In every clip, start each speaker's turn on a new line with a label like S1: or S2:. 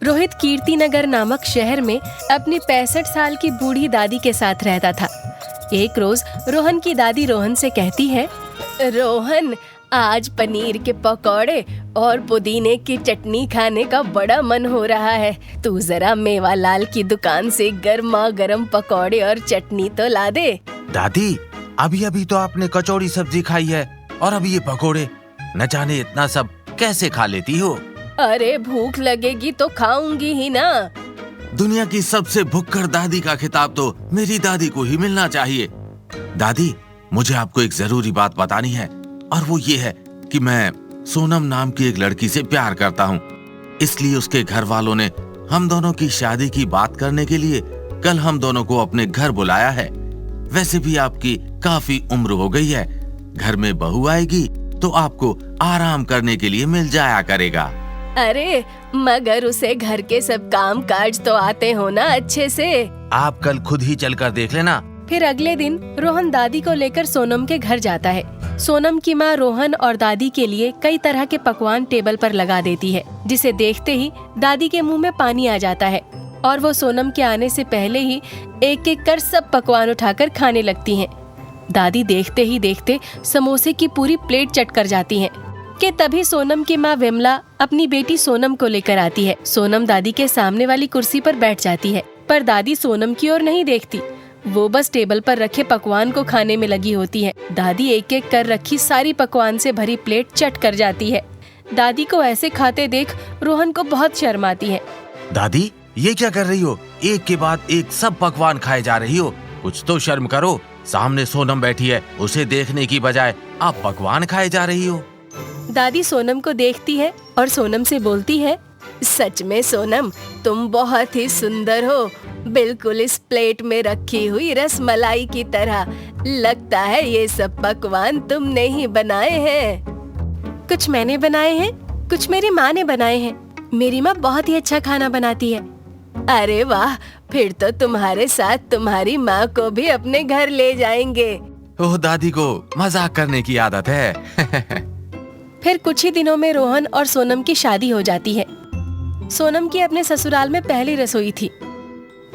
S1: रोहित कीर्तिनगर नामक शहर में अपनी 65 साल की बूढ़ी दादी के साथ रहता था। एक रोज रोहन की दादी रोहन से कहती है, रोहन, आज पनीर के पकौड़े और पुदीने की चटनी खाने का बड़ा मन हो रहा है। तू जरा मेवालाल की दुकान से गर्मा गर्म पकौड़े और चटनी तो ला दे।
S2: दादी, अभी अभी तो आपने कचौड़ी सब्जी खाई है और अभी ये पकोड़े, न जाने इतना सब कैसे खा लेती हो।
S1: अरे भूख लगेगी तो खाऊंगी ही ना।
S2: दुनिया की सबसे भुक्कड़ दादी का खिताब तो मेरी दादी को ही मिलना चाहिए। दादी, मुझे आपको एक जरूरी बात बतानी है और वो ये है कि मैं सोनम नाम की एक लड़की से प्यार करता हूँ। इसलिए उसके घर वालों ने हम दोनों की शादी की बात करने के लिए कल हम दोनों को अपने घर बुलाया है। वैसे भी आपकी काफी उम्र हो गई है, घर में बहू आएगी तो आपको आराम करने के लिए मिल जाया करेगा।
S1: अरे मगर उसे घर के सब काम काज तो आते हो ना अच्छे से।
S2: आप कल खुद ही चलकर देख लेना।
S1: फिर अगले दिन रोहन दादी को लेकर सोनम के घर जाता है। सोनम की माँ रोहन और दादी के लिए कई तरह के पकवान टेबल पर लगा देती है, जिसे देखते ही दादी के मुंह में पानी आ जाता है और वो सोनम के आने से पहले ही एक एक कर सब पकवान उठाकर खाने लगती हैं। दादी देखते ही देखते समोसे की पूरी प्लेट चट कर जाती हैं कि तभी सोनम की माँ विमला अपनी बेटी सोनम को लेकर आती है। सोनम दादी के सामने वाली कुर्सी पर बैठ जाती है, पर दादी सोनम की ओर नहीं देखती। वो बस टेबल पर रखे पकवान को खाने में लगी होती है। दादी एक एक कर रखी सारी पकवान से भरी प्लेट चट कर जाती है। दादी को ऐसे खाते देख रोहन को बहुत शर्म आती है।
S2: दादी, ये क्या कर रही हो? एक के बाद एक सब पकवान खाए जा रही हो। कुछ तो शर्म करो। सामने सोनम बैठी है, उसे देखने की बजाय आप पकवान खाए जा रही हो।
S1: दादी सोनम को देखती है और सोनम से बोलती है, सच में सोनम, तुम बहुत ही सुंदर हो, बिल्कुल इस प्लेट में रखी हुई रसमलाई की तरह। लगता है ये सब पकवान तुमने ही बनाए हैं। कुछ मैंने बनाए हैं, कुछ मेरी माँ ने बनाए हैं। मेरी माँ बहुत ही अच्छा खाना बनाती है। अरे वाह, फिर तो तुम्हारे साथ तुम्हारी माँ को भी अपने घर ले जाएंगे।
S2: ओह, दादी को मजाक करने की आदत है।
S1: फिर कुछ ही दिनों में रोहन और सोनम की शादी हो जाती है। सोनम की अपने ससुराल में पहली रसोई थी,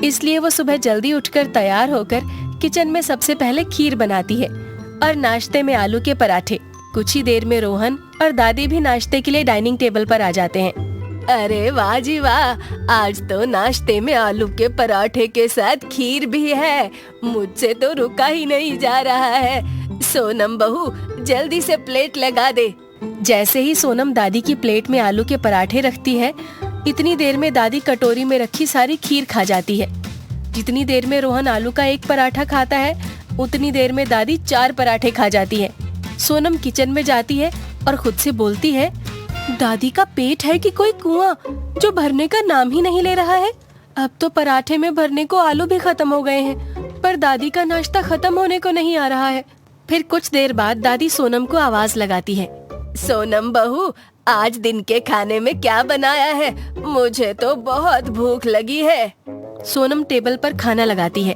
S1: इसलिए वो सुबह जल्दी उठकर तैयार होकर किचन में सबसे पहले खीर बनाती है और नाश्ते में आलू के पराठे। कुछ ही देर में रोहन और दादी भी नाश्ते के लिए डाइनिंग टेबल पर आ जाते हैं। अरे वाह जी वाह, आज तो नाश्ते में आलू के पराठे के साथ खीर भी है। मुझसे तो रुका ही नहीं जा रहा है। सोनम बहू, जल्दी से प्लेट लगा दे। जैसे ही सोनम दादी की प्लेट में आलू के पराठे रखती है, इतनी देर में दादी कटोरी में रखी सारी खीर खा जाती है। जितनी देर में रोहन आलू का एक पराठा खाता है, उतनी देर में दादी 4 पराठे खा जाती है। सोनम किचन में जाती है और खुद से बोलती है, दादी का पेट है कि कोई कुआं जो भरने का नाम ही नहीं ले रहा है। अब तो पराठे में भरने को आलू भी खत्म हो गए हैं, पर दादी का नाश्ता खत्म होने को नहीं आ रहा है। फिर कुछ देर बाद दादी सोनम को आवाज लगाती है, सोनम बहू, आज दिन के खाने में क्या बनाया है? मुझे तो बहुत भूख लगी है। सोनम टेबल पर खाना लगाती है।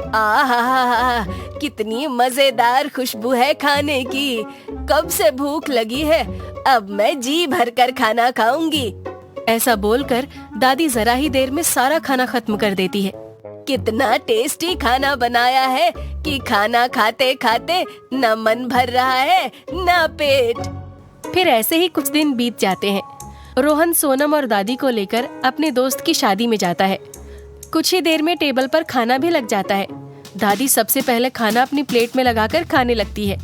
S1: आहा, कितनी मजेदार खुशबू है खाने की। कब से भूख लगी है, अब मैं जी भरकर खाना खाऊंगी। ऐसा बोलकर दादी जरा ही देर में सारा खाना खत्म कर देती है। कितना टेस्टी खाना बनाया है कि खाना खाते खाते न मन भर रहा है न पेट। फिर ऐसे ही कुछ दिन बीत जाते हैं। रोहन सोनम और दादी को लेकर अपने दोस्त की शादी में जाता है। कुछ ही देर में टेबल पर खाना भी लग जाता है। दादी सबसे पहले खाना अपनी प्लेट में लगाकर खाने लगती है।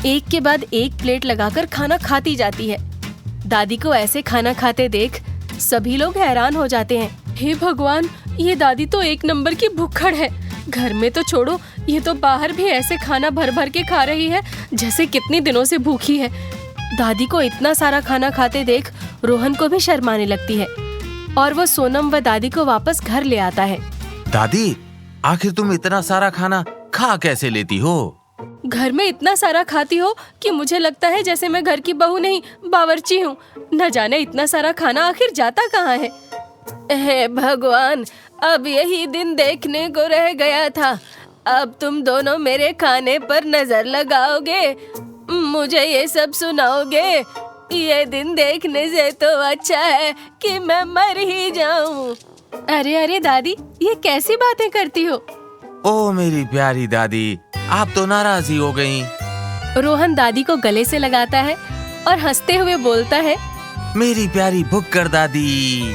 S1: एक के बाद एक प्लेट लगाकर खाना खाती जाती है। दादी को ऐसे खाना खाते देख सभी लोग हैरान हो जाते हैं। हे भगवान, ये दादी तो एक नंबर की भुक्कड़ है। घर में तो छोड़ो, ये तो बाहर भी ऐसे खाना भर भर के खा रही है जैसे कितने दिनों से भूखी है। दादी को इतना सारा खाना खाते देख रोहन को भी शर्म आने लगती है और वो सोनम व दादी को वापस घर ले आता है।
S2: दादी, आखिर तुम इतना सारा खाना खा कैसे लेती हो?
S1: घर में इतना सारा खाती हो कि मुझे लगता है जैसे मैं घर की बहू नहीं बावर्ची हूँ। न जाने इतना सारा खाना आखिर जाता कहाँ है। हे भगवान, अब यही दिन देखने को रह गया था। अब तुम दोनों मेरे खाने पर नजर लगाओगे, मुझे ये सब सुनाओगे। ये दिन देखने से तो अच्छा है कि मैं मर ही जाऊं। अरे अरे दादी, ये कैसी बातें करती हो?
S2: ओ मेरी प्यारी दादी, आप तो नाराज ही हो गईं।
S1: रोहन दादी को गले से लगाता है और हंसते हुए बोलता है,
S2: मेरी प्यारी भुक्कड़ दादी।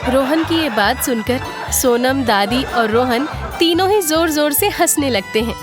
S1: रोहन की ये बात सुनकर सोनम, दादी और रोहन तीनों ही जोर जोर से हंसने लगते हैं।